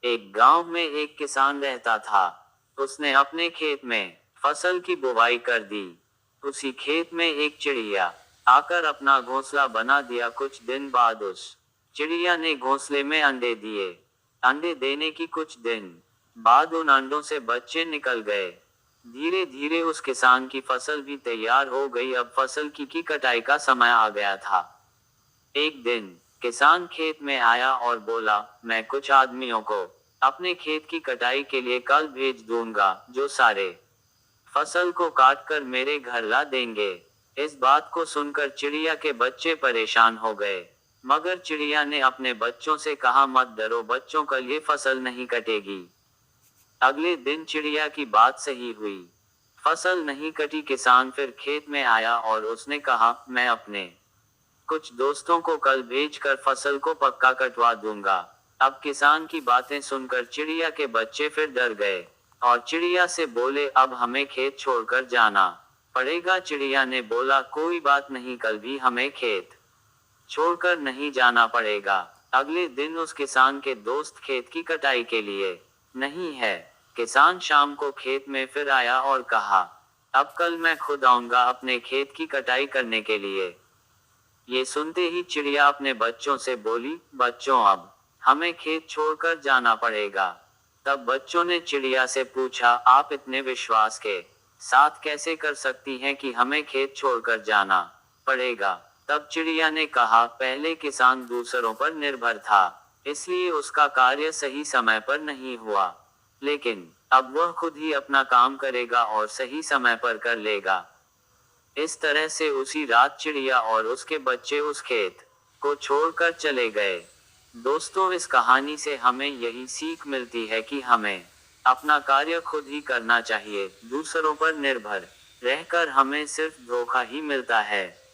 एक गांव में एक किसान रहता था। उसने अपने खेत में फसल की बुवाई कर दी। उसी खेत में एक चिड़िया आकर अपना घोंसला बना दिया। कुछ दिन बाद उस चिड़िया ने घोंसले में अंडे दिए। अंडे देने की कुछ दिन बाद उन अंडों से बच्चे निकल गए। धीरे धीरे उस किसान की फसल भी तैयार हो गई। अब फसल की कटाई का समय आ गया था। एक दिन किसान खेत में आया और बोला, मैं कुछ आदमियों को अपने खेत की कटाई के लिए कल भेज दूंगा, जो सारे फसल को काट कर मेरे घर ला देंगे। इस बात को सुनकर चिड़िया के बच्चे परेशान हो गए। मगर चिड़िया ने अपने बच्चों से कहा, मत डरो बच्चों, कल ये फसल नहीं कटेगी। अगले दिन चिड़िया की बात सही हुई। फसल नहीं कटी। किसान फिर खेत में आया और उसने कहा, मैं अपने कुछ दोस्तों को कल भेजकर फसल को पक्का कटवा दूंगा। अब किसान की बातें सुनकर चिड़िया के बच्चे फिर डर गए और चिड़िया से बोले, अब हमें खेत छोड़कर जाना पड़ेगा। चिड़िया ने बोला, कोई बात नहीं, कल भी हमें खेत छोड़कर नहीं जाना पड़ेगा। अगले दिन उस किसान के दोस्त खेत की कटाई के लिए नहीं है। किसान शाम को खेत में फिर आया और कहा, अब कल मैं खुद आऊंगा अपने खेत की कटाई करने के लिए। ये सुनते ही चिड़िया अपने बच्चों से बोली, बच्चों अब हमें खेत छोड़कर जाना पड़ेगा। तब बच्चों ने चिड़िया से पूछा, आप इतने विश्वास के साथ कैसे कर सकती हैं कि हमें खेत छोड़कर जाना पड़ेगा। तब चिड़िया ने कहा, पहले किसान दूसरों पर निर्भर था, इसलिए उसका कार्य सही समय पर नहीं हुआ। लेकिन अब वह खुद ही अपना काम करेगा और सही समय पर कर लेगा। इस तरह से उसी रात चिड़िया और उसके बच्चे उस खेत को छोड़कर चले गए। दोस्तों, इस कहानी से हमें यही सीख मिलती है कि हमें अपना कार्य खुद ही करना चाहिए। दूसरों पर निर्भर रहकर हमें सिर्फ धोखा ही मिलता है।